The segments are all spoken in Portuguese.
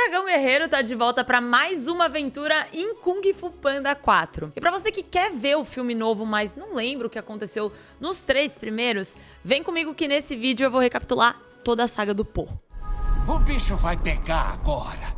Dragão Guerreiro tá de volta pra mais uma aventura em Kung Fu Panda 4. E pra você que quer ver o filme novo, mas não lembra o que aconteceu nos 3 primeiros, vem comigo que nesse vídeo eu vou recapitular toda a saga do Po. O bicho vai pegar agora.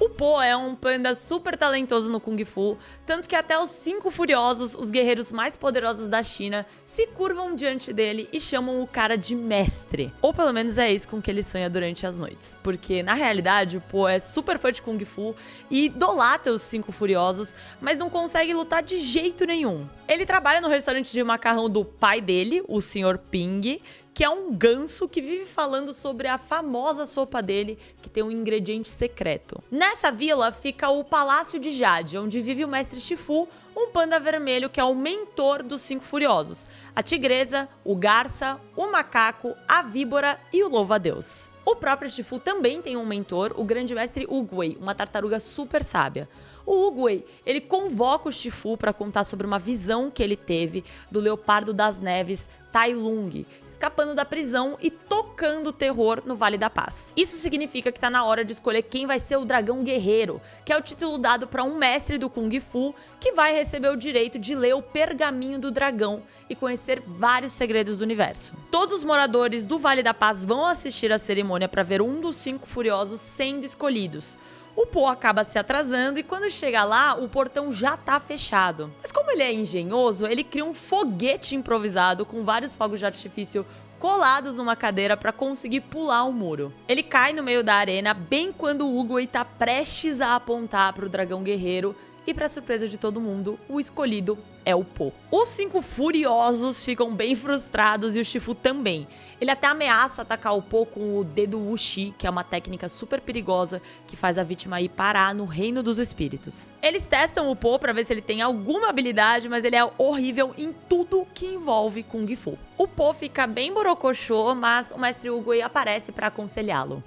O Po é um panda super talentoso no Kung Fu, tanto que até os 5 Furiosos, os guerreiros mais poderosos da China, se curvam diante dele e chamam o cara de mestre. Ou pelo menos é isso com que ele sonha durante as noites, porque na realidade o Po é super fã de Kung Fu e idolatra os 5 Furiosos, mas não consegue lutar de jeito nenhum. Ele trabalha no restaurante de macarrão do pai dele, o Sr. Ping, que é um ganso que vive falando sobre a famosa sopa dele, que tem um ingrediente secreto. Nessa vila fica o Palácio de Jade, onde vive o Mestre Shifu, um panda vermelho que é o mentor dos 5 Furiosos, a tigresa, o garça, o macaco, a víbora e o louva-a-Deus. O próprio Shifu também tem um mentor, o grande mestre Oogway, uma tartaruga super sábia. O Oogway, ele convoca o Shifu para contar sobre uma visão que ele teve do leopardo das neves, Tai Lung, escapando da prisão e tocando terror no Vale da Paz. Isso significa que tá na hora de escolher quem vai ser o Dragão Guerreiro, que é o título dado para um mestre do Kung Fu que vai receber o direito de ler o pergaminho do dragão e conhecer vários segredos do universo. Todos os moradores do Vale da Paz vão assistir à cerimônia para ver um dos 5 Furiosos sendo escolhidos. O Po acaba se atrasando e quando chega lá, o portão já tá fechado. Mas como ele é engenhoso, ele cria um foguete improvisado com vários fogos de artifício colados numa cadeira para conseguir pular o muro. Ele cai no meio da arena bem quando o Oogway tá prestes a apontar para o Dragão Guerreiro e, para surpresa de todo mundo, o escolhido é o Po. Os 5 Furiosos ficam bem frustrados e o Shifu também. Ele até ameaça atacar o Po com o dedo Wuxi, que é uma técnica super perigosa que faz a vítima ir parar no reino dos espíritos. Eles testam o Po para ver se ele tem alguma habilidade, mas ele é horrível em tudo que envolve Kung Fu. O Po fica bem borocochô, mas o mestre Oogway aparece para aconselhá-lo.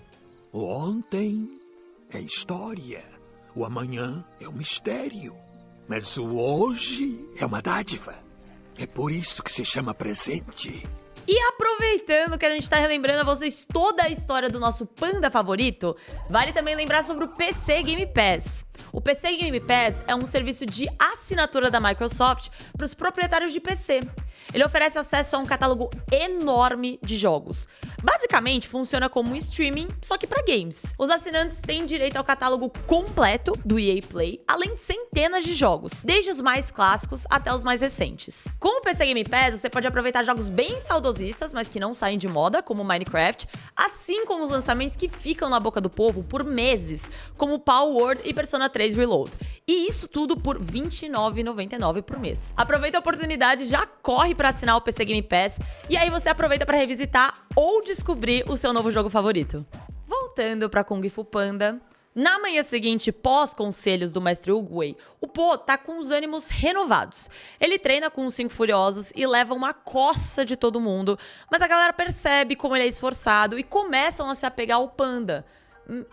O ontem é história, o amanhã é um mistério. Mas o hoje é uma dádiva. É por isso que se chama presente. E aproveitando que a gente tá relembrando a vocês toda a história do nosso panda favorito, vale também lembrar sobre o PC Game Pass. O PC Game Pass é um serviço de assinatura da Microsoft para os proprietários de PC. Ele oferece acesso a um catálogo enorme de jogos. Basicamente, funciona como um streaming, só que para games. Os assinantes têm direito ao catálogo completo do EA Play, além de centenas de jogos, desde os mais clássicos até os mais recentes. Com o PC Game Pass, você pode aproveitar jogos bem saudosistas, mas que não saem de moda, como Minecraft, assim como os lançamentos que ficam na boca do povo por meses, como Palworld e Persona 3 Reload. E isso tudo por R$ 29,99 por mês. Aproveita a oportunidade, já corre para assinar o PC Game Pass e aí você aproveita para revisitar ou descobrir o seu novo jogo favorito. Voltando para Kung Fu Panda, na manhã seguinte, pós-conselhos do mestre Oogway, o Po tá com os ânimos renovados. Ele treina com os 5 Furiosos e leva uma coça de todo mundo, mas a galera percebe como ele é esforçado e começam a se apegar ao panda.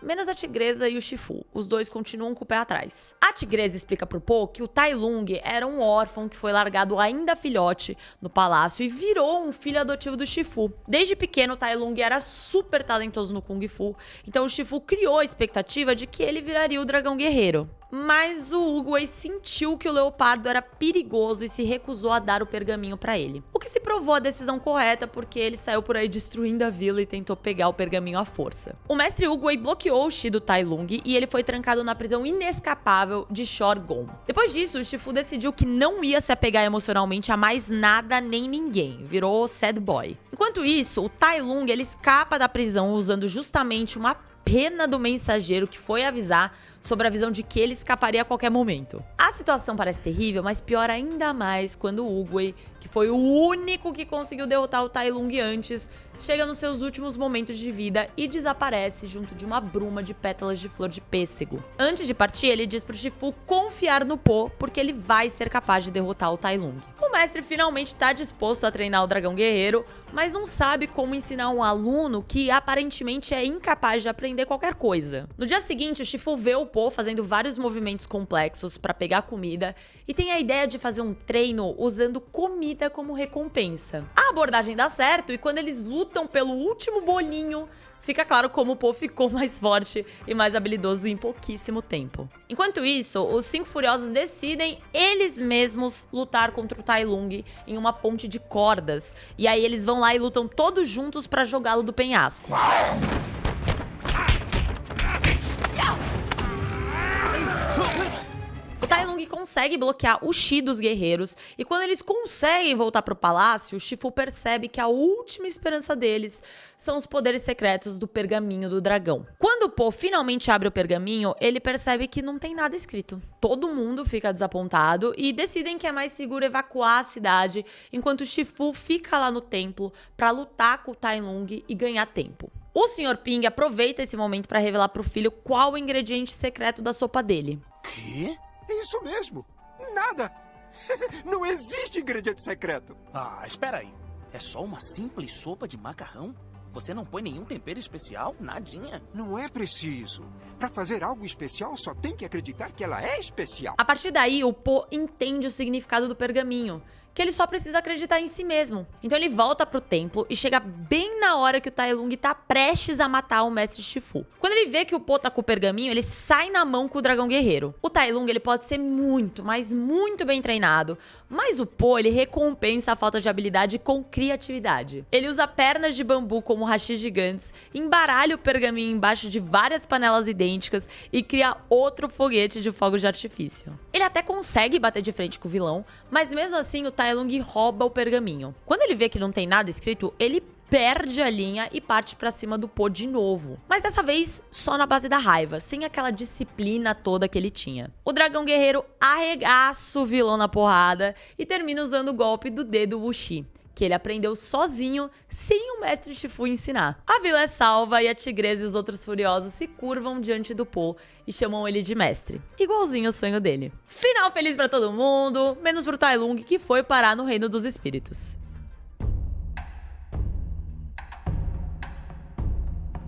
Menos a tigresa e o Shifu, os dois continuam com o pé atrás. A tigresa explica pro Po que o Tai Lung era um órfão que foi largado ainda filhote no palácio e virou um filho adotivo do Shifu. Desde pequeno, o Tai Lung era super talentoso no Kung Fu, então o Shifu criou a expectativa de que ele viraria o Dragão Guerreiro. Mas o Oogway sentiu que o leopardo era perigoso e se recusou a dar o pergaminho pra ele. O que se provou a decisão correta porque ele saiu por aí destruindo a vila e tentou pegar o pergaminho à força. O mestre Oogway bloqueou o Chi do Tai Lung e ele foi trancado na prisão inescapável de Shorgon. Depois disso, o Shifu decidiu que não ia se apegar emocionalmente a mais nada nem ninguém, virou sad boy. Enquanto isso, o Tai Lung ele escapa da prisão usando justamente uma pena do mensageiro que foi avisar sobre a visão de que ele escaparia a qualquer momento. A situação parece terrível, mas piora ainda mais quando o Oogway, que foi o único que conseguiu derrotar o Tai Lung antes, chega nos seus últimos momentos de vida e desaparece junto de uma bruma de pétalas de flor de pêssego. Antes de partir, ele diz pro Shifu confiar no Po, porque ele vai ser capaz de derrotar o Tai Lung. O mestre finalmente está disposto a treinar o Dragão Guerreiro, mas não sabe como ensinar um aluno que aparentemente é incapaz de aprender qualquer coisa. No dia seguinte, o Shifu vê o Po fazendo vários movimentos complexos para pegar comida e tem a ideia de fazer um treino usando comida como recompensa. A abordagem dá certo e quando eles lutam lutam pelo último bolinho, fica claro como o Po ficou mais forte e mais habilidoso em pouquíssimo tempo. Enquanto isso, os 5 furiosos decidem eles mesmos lutar contra o Tai Lung em uma ponte de cordas. E aí eles vão lá e lutam todos juntos pra jogá-lo do penhasco. O Tai Lung consegue bloquear o Chi dos guerreiros, e quando eles conseguem voltar pro palácio, o Shifu percebe que a última esperança deles são os poderes secretos do pergaminho do dragão. Quando o Po finalmente abre o pergaminho, ele percebe que não tem nada escrito. Todo mundo fica desapontado e decidem que é mais seguro evacuar a cidade, enquanto o Shifu fica lá no templo pra lutar com o Tai Lung e ganhar tempo. O Sr. Ping aproveita esse momento pra revelar pro filho qual o ingrediente secreto da sopa dele. Quê? Isso mesmo. Nada. Não existe ingrediente secreto. Ah, espera aí. É só uma simples sopa de macarrão? Você não põe nenhum tempero especial? Nadinha? Não é preciso. Para fazer algo especial, só tem que acreditar que ela é especial. A partir daí, o Po entende o significado do pergaminho, que ele só precisa acreditar em si mesmo. Então ele volta pro templo e chega bem na hora que o Tai Lung tá prestes a matar o mestre Shifu. Quando ele vê que o Po tá com o pergaminho, ele sai na mão com o dragão guerreiro. O Tai Lung, ele pode ser muito, mas muito bem treinado, mas o Po, ele recompensa a falta de habilidade com criatividade. Ele usa pernas de bambu como hashis gigantes, embaralha o pergaminho embaixo de várias panelas idênticas e cria outro foguete de fogo de artifício. Ele até consegue bater de frente com o vilão, mas mesmo assim o Tai Lung rouba o pergaminho. Quando ele vê que não tem nada escrito, ele perde a linha e parte pra cima do Po de novo. Mas dessa vez, só na base da raiva, sem aquela disciplina toda que ele tinha. O dragão guerreiro arregaça o vilão na porrada e termina usando o golpe do dedo Wuxi, que ele aprendeu sozinho, sem o mestre Shifu ensinar. A vila é salva e a tigresa e os outros furiosos se curvam diante do Po e chamam ele de mestre, igualzinho ao sonho dele. Final feliz pra todo mundo, menos pro Tai Lung, que foi parar no reino dos espíritos.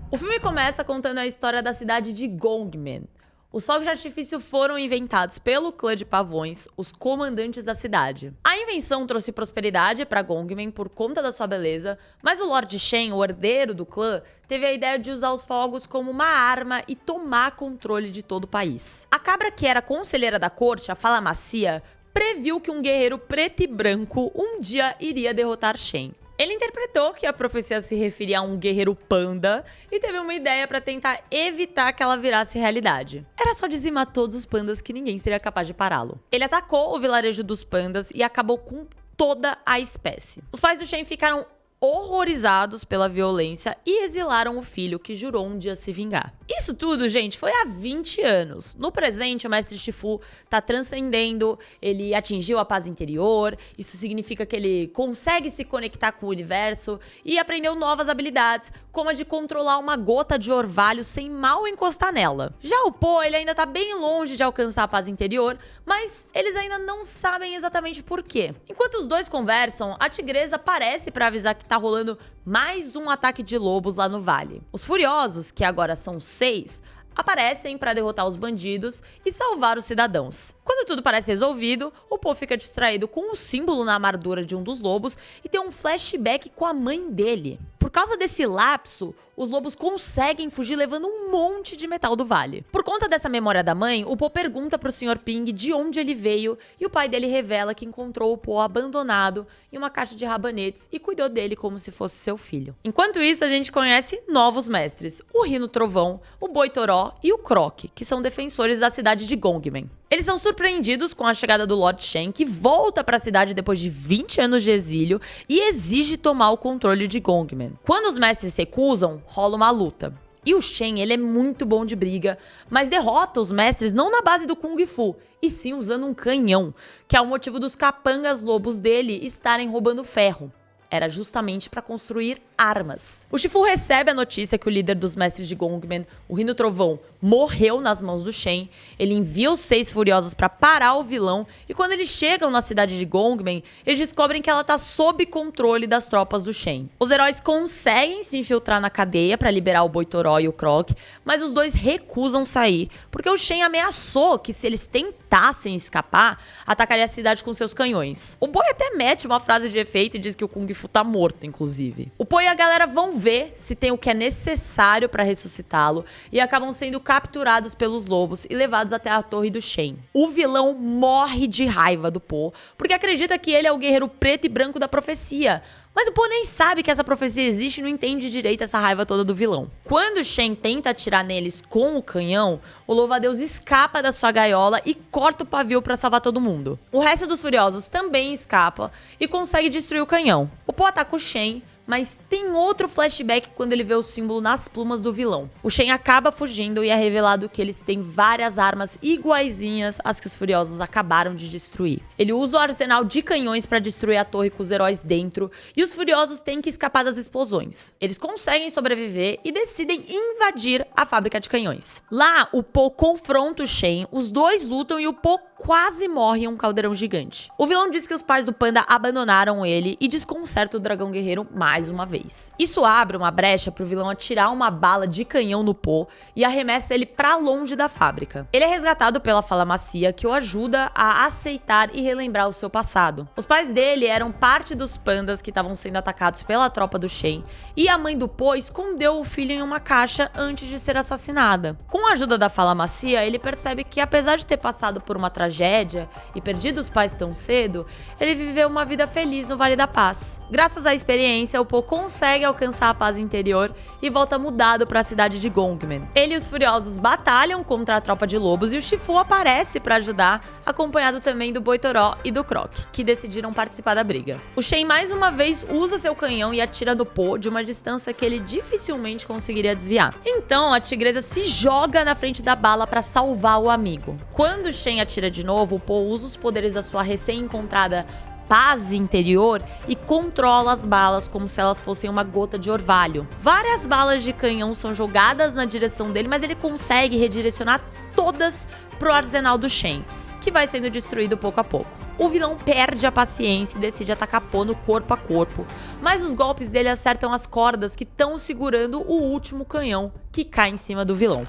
O filme começa contando a história da cidade de Gongmen. Os fogos de artifício foram inventados pelo clã de pavões, os comandantes da cidade. A invenção trouxe prosperidade para Gongmen por conta da sua beleza, mas o Lord Shen, o herdeiro do clã, teve a ideia de usar os fogos como uma arma e tomar controle de todo o país. A cabra que era conselheira da corte, a Fala Macia, previu que um guerreiro preto e branco um dia iria derrotar Shen. Ele interpretou que a profecia se referia a um guerreiro panda e teve uma ideia para tentar evitar que ela virasse realidade. Era só dizimar todos os pandas que ninguém seria capaz de pará-lo. Ele atacou o vilarejo dos pandas e acabou com toda a espécie. Os pais do Shen ficaram horrorizados pela violência e exilaram o filho, que jurou um dia se vingar. Isso tudo, gente, foi há 20 anos. No presente, o mestre Shifu tá transcendendo, ele atingiu a paz interior, isso significa que ele consegue se conectar com o universo e aprendeu novas habilidades, como a de controlar uma gota de orvalho sem mal encostar nela. Já o Po, ele ainda tá bem longe de alcançar a paz interior, mas eles ainda não sabem exatamente por quê. Enquanto os dois conversam, a tigresa aparece pra avisar que tá rolando mais um ataque de lobos lá no vale. Os furiosos, que agora são 6, aparecem para derrotar os bandidos e salvar os cidadãos. Quando tudo parece resolvido, o Po fica distraído com um símbolo na armadura de um dos lobos e tem um flashback com a mãe dele. Por causa desse lapso, os lobos conseguem fugir levando um monte de metal do vale. Por conta dessa memória da mãe, o Po pergunta pro Sr. Ping de onde ele veio e o pai dele revela que encontrou o Po abandonado em uma caixa de rabanetes e cuidou dele como se fosse seu filho. Enquanto isso, a gente conhece novos mestres, o Rino Trovão, o Boi Toró e o Croc, que são defensores da cidade de Gongmen. Eles são surpreendidos com a chegada do Lord Shen, que volta para a cidade depois de 20 anos de exílio e exige tomar o controle de Gongmen. Quando os mestres se recusam, rola uma luta. E o Shen, ele é muito bom de briga, mas derrota os mestres não na base do Kung Fu, e sim usando um canhão, que é o motivo dos capangas lobos dele estarem roubando ferro. Era justamente para construir armas. O Shifu recebe a notícia que o líder dos mestres de Gongmen, o Rino Trovão, morreu nas mãos do Shen. Ele envia os 6 furiosos pra parar o vilão e quando eles chegam na cidade de Gongmen, eles descobrem que ela tá sob controle das tropas do Shen. Os heróis conseguem se infiltrar na cadeia pra liberar o Boitoró e o Croc, mas os dois recusam sair, porque o Shen ameaçou que se eles tentassem escapar, atacaria a cidade com seus canhões. O Boi até mete uma frase de efeito e diz que o Kung Fu tá morto, inclusive. O Po e a galera vão ver se tem o que é necessário pra ressuscitá-lo e acabam sendo capturados pelos lobos e levados até a torre do Shen. O vilão morre de raiva do Po, porque acredita que ele é o guerreiro preto e branco da profecia. Mas o Po nem sabe que essa profecia existe e não entende direito essa raiva toda do vilão. Quando o Shen tenta atirar neles com o canhão, o louva-a-Deus escapa da sua gaiola e corta o pavio pra salvar todo mundo. O resto dos furiosos também escapa e consegue destruir o canhão. O Po ataca o Shen, mas tem outro flashback quando ele vê o símbolo nas plumas do vilão. O Shen acaba fugindo e é revelado que eles têm várias armas iguaizinhas às que os furiosos acabaram de destruir. Ele usa o arsenal de canhões para destruir a torre com os heróis dentro e os furiosos têm que escapar das explosões. Eles conseguem sobreviver e decidem invadir a fábrica de canhões. Lá, o Po confronta o Shen, os dois lutam e o Po quase morre em um caldeirão gigante. O vilão diz que os pais do panda abandonaram ele e desconcerta o dragão guerreiro mais uma vez. Isso abre uma brecha pro vilão atirar uma bala de canhão no Po e arremessa ele pra longe da fábrica. Ele é resgatado pela Fala Macia, que o ajuda a aceitar e relembrar o seu passado. Os pais dele eram parte dos pandas que estavam sendo atacados pela tropa do Shen e a mãe do Po escondeu o filho em uma caixa antes de ser assassinada. Com a ajuda da Fala Macia, ele percebe que apesar de ter passado por uma tragédia e perdido os pais tão cedo, ele viveu uma vida feliz no Vale da Paz. Graças à experiência, o Po consegue alcançar a paz interior e volta mudado para a cidade de Gongmen. Ele e os furiosos batalham contra a tropa de lobos e o Shifu aparece para ajudar, acompanhado também do Boitoró e do Croc, que decidiram participar da briga. O Shen mais uma vez usa seu canhão e atira no Po de uma distância que ele dificilmente conseguiria desviar. Então a tigresa se joga na frente da bala para salvar o amigo. Quando o Shen atira de novo, o Po usa os poderes da sua recém-encontrada paz interior e controla as balas como se elas fossem uma gota de orvalho. Várias balas de canhão são jogadas na direção dele, mas ele consegue redirecionar todas pro arsenal do Shen, que vai sendo destruído pouco a pouco. O vilão perde a paciência e decide atacar Po no corpo a corpo, mas os golpes dele acertam as cordas que estão segurando o último canhão, que cai em cima do vilão.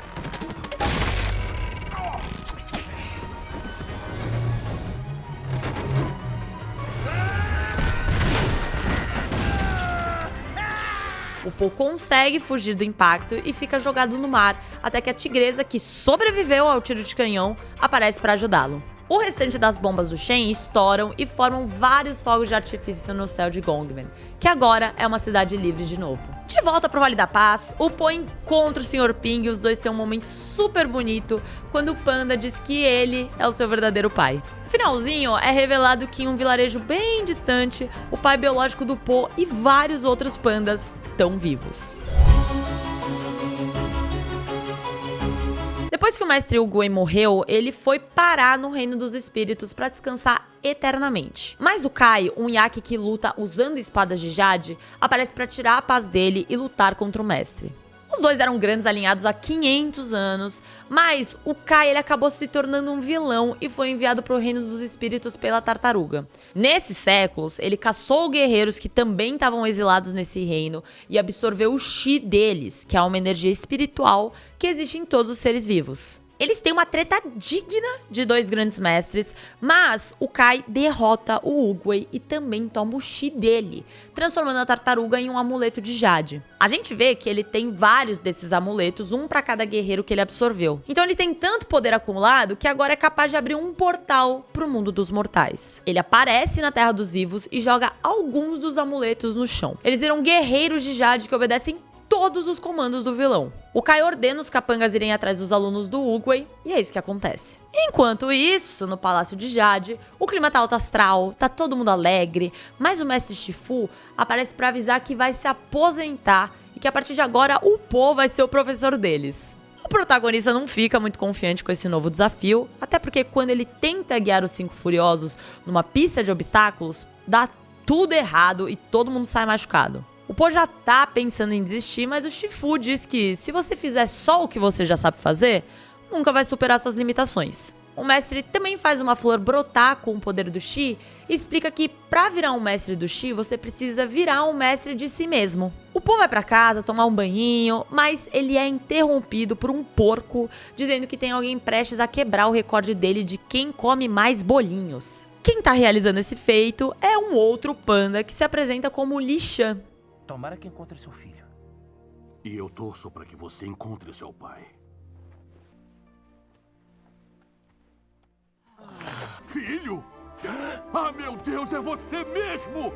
O Po consegue fugir do impacto e fica jogado no mar, até que a tigresa, que sobreviveu ao tiro de canhão, aparece para ajudá-lo. O restante das bombas do Shen estouram e formam vários fogos de artifício no céu de Gongmen, que agora é uma cidade livre de novo. De volta pro Vale da Paz, o Po encontra o Sr. Ping e os dois têm um momento super bonito quando o panda diz que ele é o seu verdadeiro pai. No finalzinho, é revelado que em um vilarejo bem distante, o pai biológico do Po e vários outros pandas estão vivos. Depois que o mestre Oogway morreu, ele foi parar no reino dos espíritos para descansar eternamente. Mas o Kai, um Yaki que luta usando espadas de jade, aparece para tirar a paz dele e lutar contra o mestre. Os dois eram grandes alinhados há 500 anos, mas o Kai ele acabou se tornando um vilão e foi enviado para o reino dos espíritos pela tartaruga. Nesses séculos, ele caçou guerreiros que também estavam exilados nesse reino e absorveu o Chi deles, que é uma energia espiritual que existe em todos os seres vivos. Eles têm uma treta digna de dois grandes mestres, mas o Kai derrota o Oogway e também toma o Chi dele, transformando a tartaruga em um amuleto de jade. A gente vê que ele tem vários desses amuletos, um para cada guerreiro que ele absorveu. Então ele tem tanto poder acumulado que agora é capaz de abrir um portal pro mundo dos mortais. Ele aparece na Terra dos Vivos e joga alguns dos amuletos no chão. Eles viram guerreiros de jade que obedecem todos os comandos do vilão. O Kai ordena os capangas irem atrás dos alunos do Oogway e é isso que acontece. Enquanto isso, no Palácio de Jade, o clima tá alto astral, tá todo mundo alegre, mas o mestre Shifu aparece pra avisar que vai se aposentar e que a partir de agora o Po vai ser o professor deles. O protagonista não fica muito confiante com esse novo desafio, até porque quando ele tenta guiar os 5 furiosos numa pista de obstáculos, dá tudo errado e todo mundo sai machucado. O Po já tá pensando em desistir, mas o Shifu diz que se você fizer só o que você já sabe fazer, nunca vai superar suas limitações. O mestre também faz uma flor brotar com o poder do Chi e explica que pra virar um mestre do Chi, você precisa virar um mestre de si mesmo. O Po vai pra casa tomar um banhinho, mas ele é interrompido por um porco dizendo que tem alguém prestes a quebrar o recorde dele de quem come mais bolinhos. Quem tá realizando esse feito é um outro panda que se apresenta como Li Shan. Tomara que encontre seu filho. E eu torço para que você encontre seu pai. Filho? Ah, meu Deus, é você mesmo!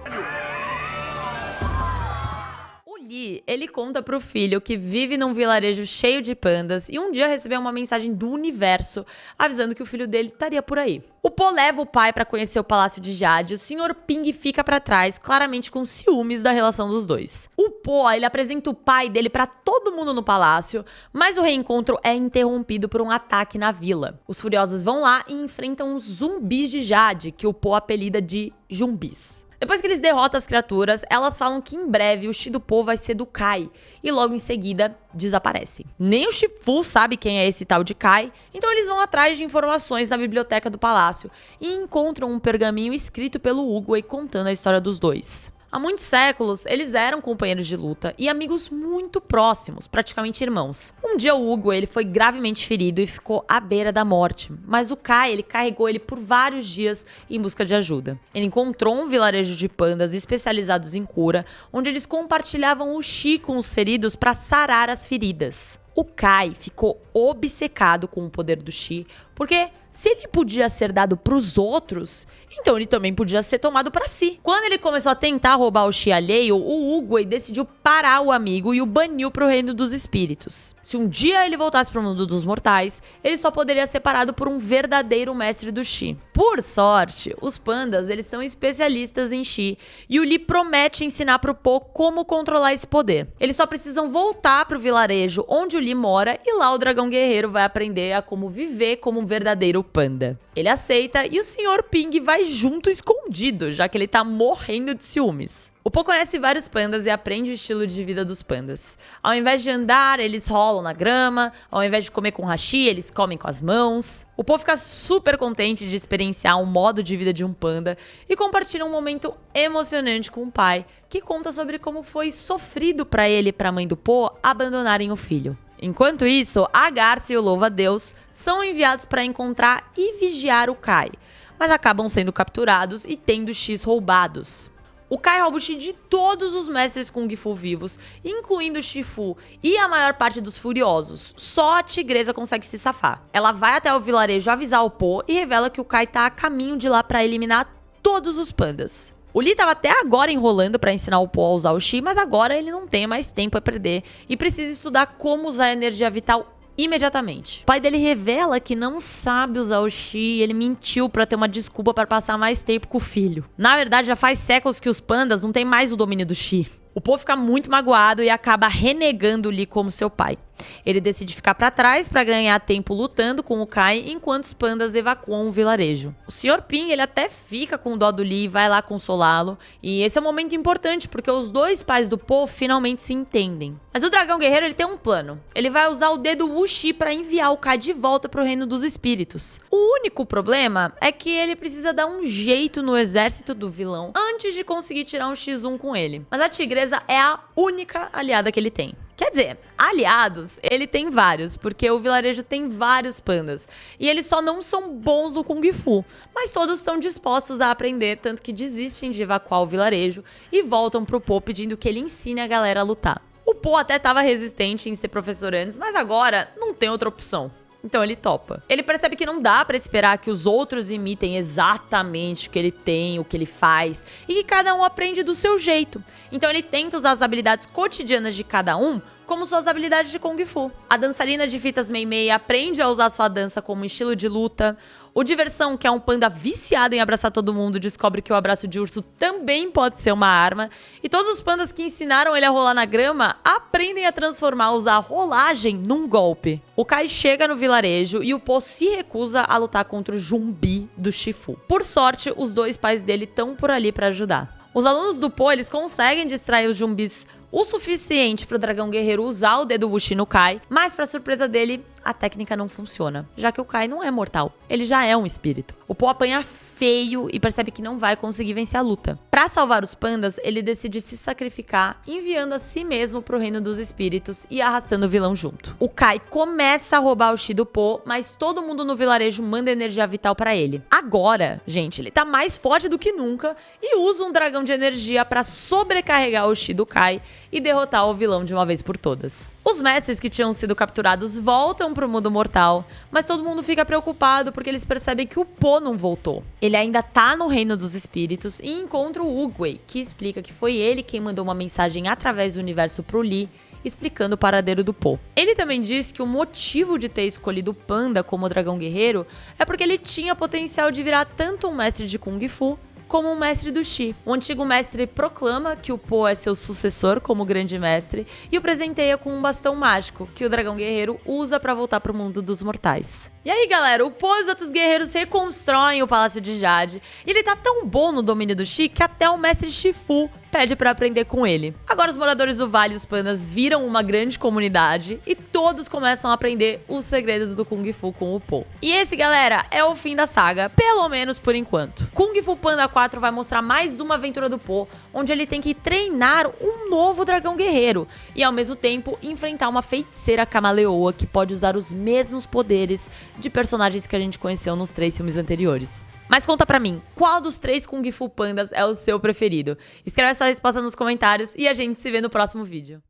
O Li, ele conta pro filho que vive num vilarejo cheio de pandas e um dia recebeu uma mensagem do universo avisando que o filho dele estaria por aí. O Po leva o pai pra conhecer o Palácio de Jade e o Sr. Ping fica pra trás, claramente com ciúmes da relação dos dois. O Po, ele apresenta o pai dele pra todo mundo no palácio, mas o reencontro é interrompido por um ataque na vila. Os furiosos vão lá e enfrentam os zumbis de Jade, que o Po apelida de Jumbis. Depois que eles derrotam as criaturas, elas falam que em breve o Chi do Po vai ser do Kai, e logo em seguida desaparecem. Nem o Shifu sabe quem é esse tal de Kai, então eles vão atrás de informações na biblioteca do palácio e encontram um pergaminho escrito pelo Uguay contando a história dos dois. Há muitos séculos, eles eram companheiros de luta e amigos muito próximos, praticamente irmãos. Um dia o Uguay, ele foi gravemente ferido e ficou à beira da morte, mas o Kai, ele carregou ele por vários dias em busca de ajuda. Ele encontrou um vilarejo de pandas especializados em cura, onde eles compartilhavam o Chi com os feridos para sarar as feridas. O Kai ficou obcecado com o poder do Chi, porque se ele podia ser dado pros outros, então ele também podia ser tomado pra si. Quando ele começou a tentar roubar o Chi alheio, o Uguay decidiu parar o amigo e o baniu pro reino dos espíritos. Se um dia ele voltasse pro mundo dos mortais, ele só poderia ser parado por um verdadeiro mestre do Chi. Por sorte, os pandas, eles são especialistas em Chi, e o Li promete ensinar pro Po como controlar esse poder. Eles só precisam voltar pro vilarejo onde o Li mora, e lá o dragão guerreiro vai aprender a como viver como um verdadeiro panda. Ele aceita e o Sr. Ping vai junto escondido, já que ele tá morrendo de ciúmes. O Po conhece vários pandas e aprende o estilo de vida dos pandas. Ao invés de andar, eles rolam na grama. Ao invés de comer com hashi, eles comem com as mãos. O Po fica super contente de experienciar um modo de vida de um panda e compartilha um momento emocionante com o pai, que conta sobre como foi sofrido para ele e para a mãe do Po abandonarem o filho. Enquanto isso, a Garça e o Louva-a-Deus são enviados para encontrar e vigiar o Kai, mas acabam sendo capturados e tendo X roubados. O Kai rouba o Chi de todos os mestres Kung Fu vivos, incluindo o Shifu e a maior parte dos furiosos. Só a tigresa consegue se safar. Ela vai até o vilarejo avisar o Po e revela que o Kai tá a caminho de lá para eliminar todos os pandas. O Li tava até agora enrolando pra ensinar o Po a usar o Chi, mas agora ele não tem mais tempo a perder e precisa estudar como usar a energia vital imediatamente. O pai dele revela que não sabe usar o Chi e ele mentiu pra ter uma desculpa pra passar mais tempo com o filho. Na verdade, já faz séculos que os pandas não têm mais o domínio do Chi. O Po fica muito magoado e acaba renegando o Li como seu pai. Ele decide ficar pra trás pra ganhar tempo lutando com o Kai enquanto os pandas evacuam o vilarejo. O Sr. Ping, ele até fica com dó do Li e vai lá consolá-lo. E esse é um momento importante porque os dois pais do Po finalmente se entendem. Mas o dragão guerreiro, ele tem um plano. Ele vai usar o dedo Wuxi pra enviar o Kai de volta pro reino dos espíritos. O único problema é que ele precisa dar um jeito no exército do vilão antes de conseguir tirar um X1 com ele. Mas a tigresa é a única aliada que ele tem. Quer dizer, aliados, ele tem vários, porque o vilarejo tem vários pandas. E eles só não são bons no Kung Fu, mas todos estão dispostos a aprender, tanto que desistem de evacuar o vilarejo e voltam pro Po pedindo que ele ensine a galera a lutar. O Po até estava resistente em ser professor antes, mas agora não tem outra opção. Então ele topa. Ele percebe que não dá pra esperar que os outros imitem exatamente o que ele tem, o que ele faz, e que cada um aprende do seu jeito. Então ele tenta usar as habilidades cotidianas de cada um como suas habilidades de Kung Fu. A dançarina de fitas Mei Mei aprende a usar sua dança como estilo de luta. O Diversão, que é um panda viciado em abraçar todo mundo, descobre que o abraço de urso também pode ser uma arma. E todos os pandas que ensinaram ele a rolar na grama aprendem a transformar usar a rolagem num golpe. O Kai chega no vilarejo e o Po se recusa a lutar contra o Jumbi do Shifu. Por sorte, os dois pais dele estão por ali para ajudar. Os alunos do Po, eles conseguem distrair os zumbis o suficiente para o dragão guerreiro usar o dedo Wuxi no Kai, mas para surpresa dele, a técnica não funciona, já que o Kai não é mortal, ele já é um espírito. O Po apanha feio e percebe que não vai conseguir vencer a luta. Para salvar os pandas, ele decide se sacrificar, enviando a si mesmo pro reino dos espíritos e arrastando o vilão junto. O Kai começa a roubar o Chi do Po, mas todo mundo no vilarejo manda energia vital para ele. Agora, gente, ele tá mais forte do que nunca e usa um dragão de energia para sobrecarregar o Chi do Kai e derrotar o vilão de uma vez por todas. Os mestres que tinham sido capturados voltam pro mundo mortal, mas todo mundo fica preocupado porque eles percebem que o Po não voltou. Ele ainda tá no reino dos espíritos e encontra o Uguay, que explica que foi ele quem mandou uma mensagem através do universo pro Lee, explicando o paradeiro do Po. Ele também diz que o motivo de ter escolhido o Panda como dragão guerreiro é porque ele tinha potencial de virar tanto um mestre de Kung Fu como um mestre do Chi. O antigo mestre proclama que o Po é seu sucessor como grande mestre e o presenteia com um bastão mágico que o dragão guerreiro usa para voltar pro mundo dos mortais. E aí, galera, o Po e os outros guerreiros reconstroem o Palácio de Jade e ele tá tão bom no domínio do Chi que até o mestre Shifu pede pra aprender com ele. Agora os moradores do Vale e os Pandas viram uma grande comunidade e todos começam a aprender os segredos do Kung Fu com o Po. E esse, galera, é o fim da saga, pelo menos por enquanto. Kung Fu Panda 4 vai mostrar mais uma aventura do Po, onde ele tem que treinar um novo dragão guerreiro e ao mesmo tempo enfrentar uma feiticeira camaleoa que pode usar os mesmos poderes de personagens que a gente conheceu nos 3 filmes anteriores. Mas conta pra mim, qual dos 3 Kung Fu Pandas é o seu preferido? Escreve a sua resposta nos comentários e a gente se vê no próximo vídeo.